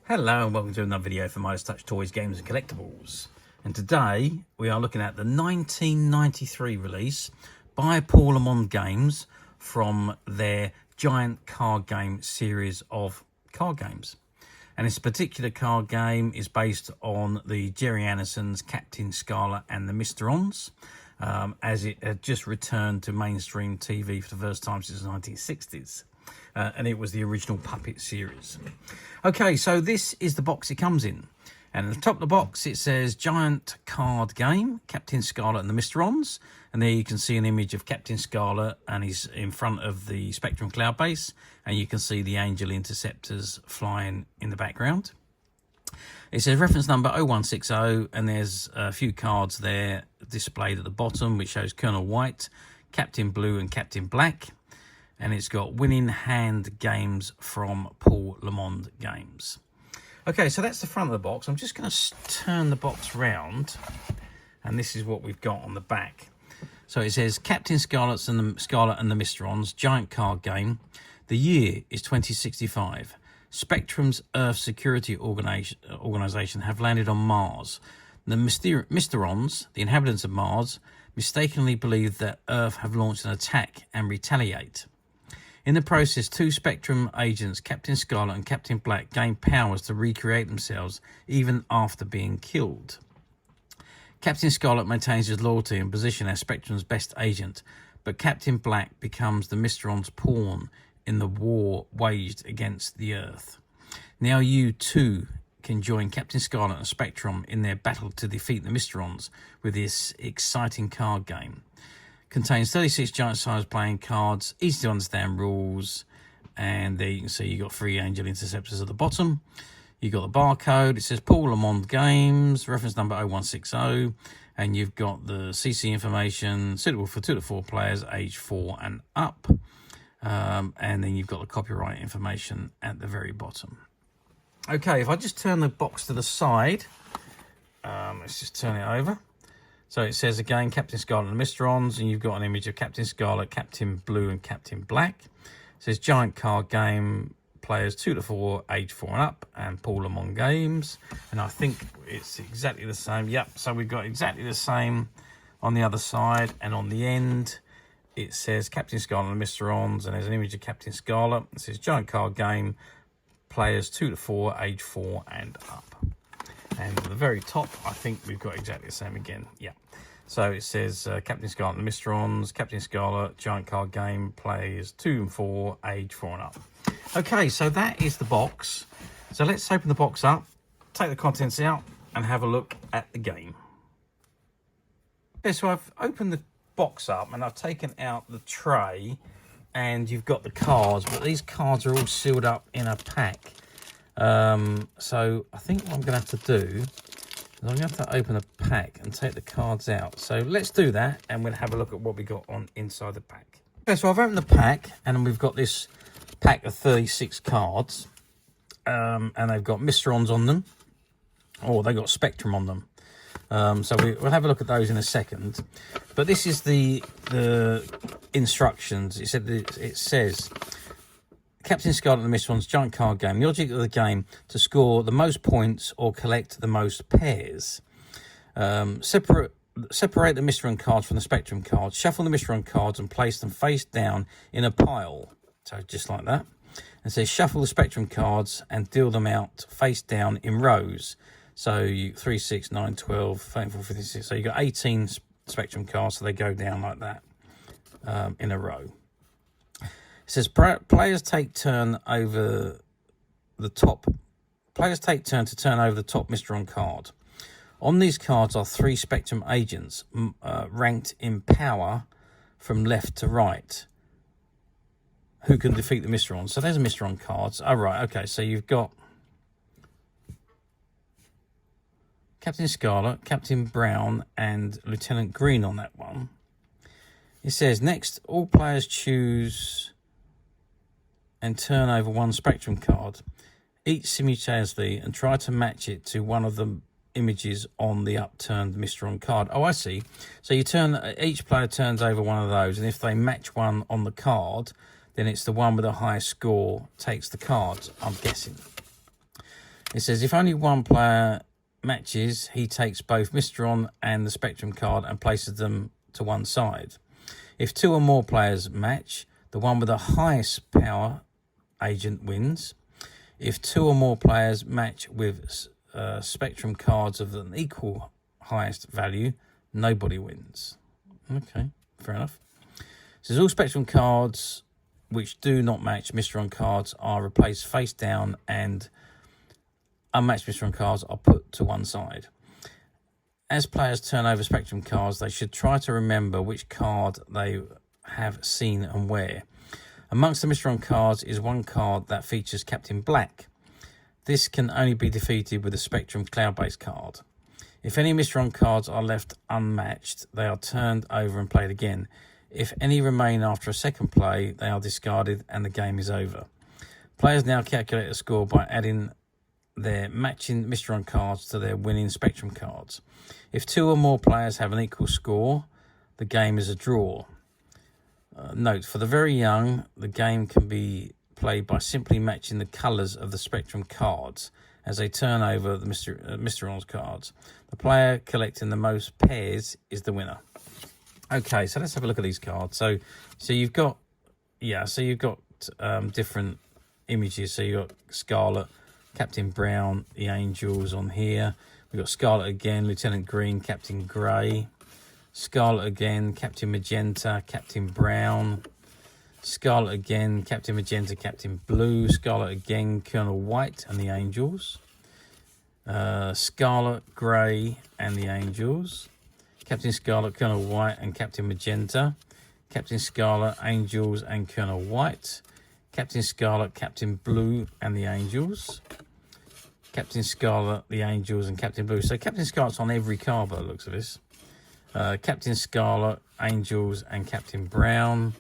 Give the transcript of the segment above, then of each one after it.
Hello and welcome to another video for Midas Touch Toys, Games and Collectibles. And today we are looking at the 1993 release by Paul Lamond Games from their giant card game series of card games. And this particular card game is based on the Gerry Captain Scarlet and the Mysterons, as it had just returned to mainstream TV for the first time since the 1960s. And it was the original puppet series. Okay, so this is the box it comes in. And at the top of the box, it says Giant Card Game, Captain Scarlet and the Mysterons. And there you can see an image of Captain Scarlet, and he's in front of the Spectrum cloud base. And you can see the Angel Interceptors flying in the background. It says reference number 0160, and there's a few cards there displayed at the bottom, which shows Colonel White, Captain Blue and Captain Black. And it's got winning hand games from Paul Lamond Games. Okay, so that's the front of the box. I'm just going to turn the box round, and this is what we've got on the back. So it says Captain Scarlet and the Mysterons, giant card game. The year is 2065. Spectrum's Earth Security Organization have landed on Mars. The Mysterons, the inhabitants of Mars, mistakenly believe that Earth have launched an attack and retaliate. In the process, two Spectrum agents, Captain Scarlet and Captain Black, gain powers to recreate themselves even after being killed. Captain Scarlet maintains his loyalty and position as Spectrum's best agent, but Captain Black becomes the Mysteron's pawn in the war waged against the Earth. Now you too can join Captain Scarlet and Spectrum in their battle to defeat the Mysterons with this exciting card game. Contains 36 giant-sized playing cards, easy to understand rules, and there you can see you've got 3 Angel Interceptors at the bottom. You've got the barcode. It says Paul Lamond Games, reference number 0160, and you've got the CC information, suitable for 2 to 4 players, age 4 and up. And then you've got the copyright information at the very bottom. Okay, if I just turn the box to the side, let's just turn it over. So it says again, Captain Scarlet and Mysterons, and you've got an image of Captain Scarlet, Captain Blue and Captain Black. It says giant card game, players 2 to 4, age 4 and up, and Paul Lamond Games. And I think it's exactly the same. Yep, so we've got exactly the same on the other side, and on the end it says Captain Scarlet and Mysterons, and there's an image of Captain Scarlet. It says giant card game, players 2 to 4, age 4 and up. And at the very top, I think we've got exactly the same again. Yeah. So it says Captain Scarlet and Mysterons, Captain Scarlet, giant card game, players 2 and 4, age 4 and up. Okay, so that is the box. So let's open the box up, take the contents out, and have a look at the game. Okay, so I've opened the box up, and I've taken out the tray, and you've got the cards, but these cards are all sealed up in a pack. So I think what I'm going to have to do is I'm going to have to open a pack and take the cards out. So let's do that, and we'll have a look at what we got on inside the pack. Okay, so I've opened the pack, and we've got this pack of 36 cards, and they've got Mysterons on them, or they've got Spectrum on them. So we'll have a look at those in a second. But this is the instructions. It says Captain Scarlet and the Mysterons giant card game. The object of the game to score the most points or collect the most pairs. Separate the Mysteron cards from the Spectrum cards. Shuffle the Mysteron cards and place them face down in a pile. So just like that. And says shuffle the Spectrum cards and deal them out face down in rows. So 3, 6, 9, 12, 13, 14, 15, 16. So you've got 18 Spectrum cards, so they go down like that in a row. It says players take turn over the top. Players take turn to turn over the top Mysteron card. On these cards are 3 Spectrum agents ranked in power from left to right, who can defeat the Mysteron. So there's Mysteron cards. Oh, right, okay, so you've got Captain Scarlet, Captain Brown, and Lieutenant Green on that one. It says, next, all players choose and turn over 1 Spectrum card, each simultaneously, and try to match it to one of the images on the upturned Mysteron card. Oh, I see. So each player turns over one of those, and if they match one on the card, then it's the one with the highest score takes the card, I'm guessing. It says if only one player matches, he takes both Mysteron and the Spectrum card and places them to one side. If 2 or more players match, the one with the highest power agent wins. If 2 or more players match with Spectrum cards of an equal highest value, nobody wins. Okay, fair enough. It says all Spectrum cards which do not match Mysteron cards are replaced face down, and unmatched Mysteron cards are put to one side. As players turn over Spectrum cards, they should try to remember which card they have seen and where. Amongst the Mysteron cards is one card that features Captain Black. This can only be defeated with a Spectrum cloud-based card. If any Mysteron cards are left unmatched, they are turned over and played again. If any remain after a second play, they are discarded and the game is over. Players now calculate a score by adding their matching Mysteron cards to their winning Spectrum cards. If 2 or more players have an equal score, the game is a draw. Note, for the very young, the game can be played by simply matching the colours of the Spectrum cards as they turn over the Mysterons cards. The player collecting the most pairs is the winner. Okay, so let's have a look at these cards. So you've got, different images. So you've got Scarlet, Captain Brown, the Angels on here. We've got Scarlet again, Lieutenant Green, Captain Grey. Scarlet again, Captain Magenta, Captain Brown. Scarlet again, Captain Magenta, Captain Blue. Scarlet again, Colonel White and the Angels. Scarlet, Grey and the Angels. Captain Scarlet, Colonel White and Captain Magenta. Captain Scarlet, Angels and Colonel White. Captain Scarlet, Captain Blue and the Angels. Captain Scarlet, the Angels and Captain Blue. So Captain Scarlet's on every card by the looks of this. Captain Scarlet, Angels and Captain Brown.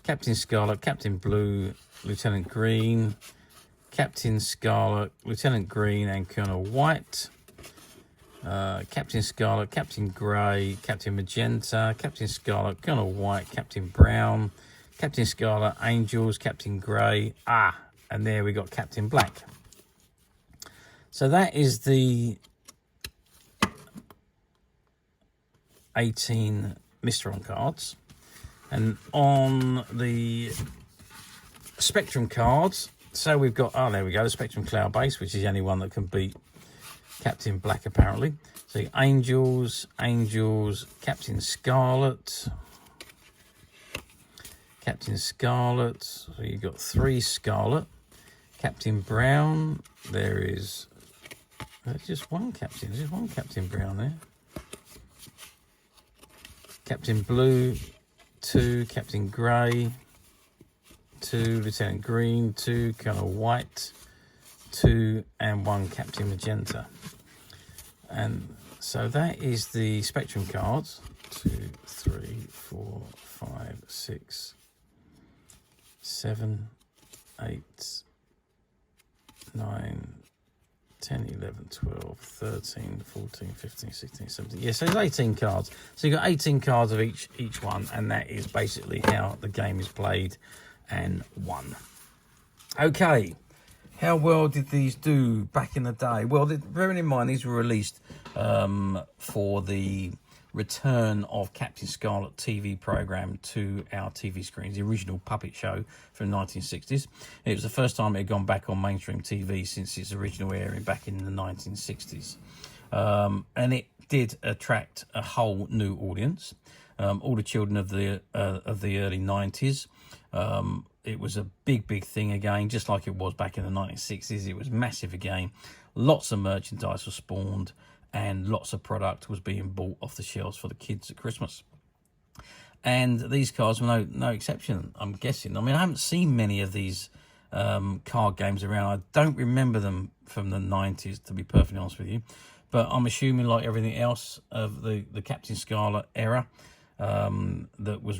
Captain Scarlet, Captain Blue, Lieutenant Green. Captain Scarlet, Lieutenant Green and Colonel White. Captain Scarlet, Captain Grey, Captain Magenta, Captain Scarlet, Colonel White, Captain Brown, Captain Scarlet, Angels, Captain Grey. And there we got Captain Black. So that is the 18 Mysteron cards. And on the Spectrum cards, so we've got, there we go, the Spectrum Cloud Base, which is the only one that can beat Captain Black, apparently. So Angels, Captain Scarlet. Captain Scarlet, so you've got 3 Scarlet. Captain Brown, there's just one Captain, there's just one Captain Brown there. Captain Blue, 2, Captain Grey, 2, Lieutenant Green, 2, Colonel White, 2, and 1 Captain Magenta. And so that is the Spectrum cards. 2, 3, 4, 5, 6, 7, 8, 9, 10, 11, 12, 13, 14, 15, 16, 17. Yeah, so there's 18 cards. So you've got 18 cards of each one, and that is basically how the game is played and won. Okay, how well did these do back in the day? Well, bearing in mind these were released for the return of Captain Scarlet TV program to our TV screens, the original puppet show from the 1960s. It was the first time it had gone back on mainstream TV since its original airing back in the 1960s. And it did attract a whole new audience, all the children of the early 90s. It was a big thing again, just like it was back in the 1960s. It was massive again. Lots of merchandise was spawned, and lots of product was being bought off the shelves for the kids at Christmas. And these cards were no exception, I'm guessing. I mean, I haven't seen many of these card games around. I don't remember them from the 90s, to be perfectly honest with you. But I'm assuming, like everything else of the Captain Scarlet era that was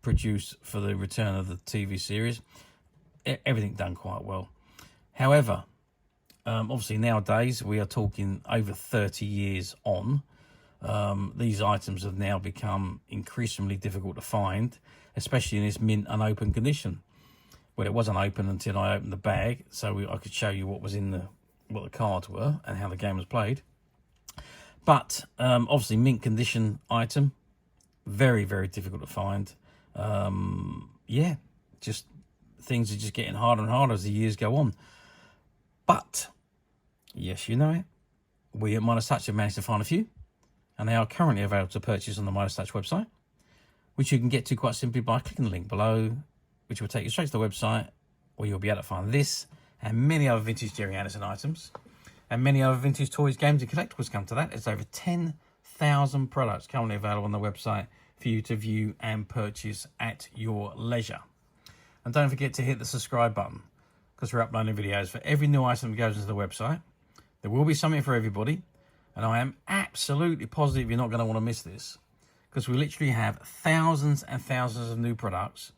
produced for the return of the TV series, everything done quite well. However, obviously nowadays we are talking over 30 years on. These items have now become increasingly difficult to find, especially in this mint unopened condition. Well, it wasn't open until I opened the bag, so I could show you what was in what the cards were and how the game was played. But obviously, mint condition item, very, very difficult to find. Yeah, just things are just getting harder and harder as the years go on. But yes, you know it, we at Midas Touch have managed to find a few, and they are currently available to purchase on the Midas Touch website, which you can get to quite simply by clicking the link below, which will take you straight to the website, where you'll be able to find this and many other vintage Gerry Anderson items, and many other vintage toys, games and collectibles come to that. It's over 10,000 products currently available on the website for you to view and purchase at your leisure. And don't forget to hit the subscribe button, because we're uploading videos for every new item that goes into the website. There will be something for everybody, and I am absolutely positive you're not going to want to miss this, because we literally have thousands and thousands of new products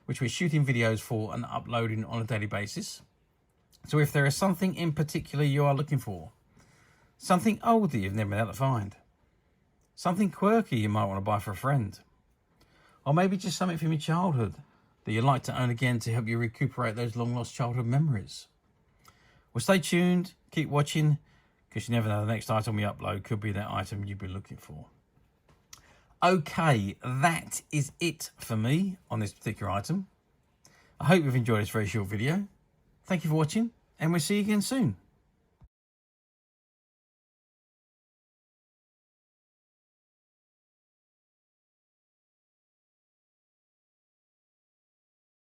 which we're shooting videos for and uploading on a daily basis. So if there is something in particular you are looking for, something old that you've never been able to find, something quirky you might want to buy for a friend, or maybe just something from your childhood that you'd like to own again to help you recuperate those long lost childhood memories. Well, stay tuned, keep watching, because you never know, the next item we upload could be that item you've been looking for. Okay, that is it for me on this particular item. I hope you've enjoyed this very short video. Thank you for watching, and we'll see you again soon.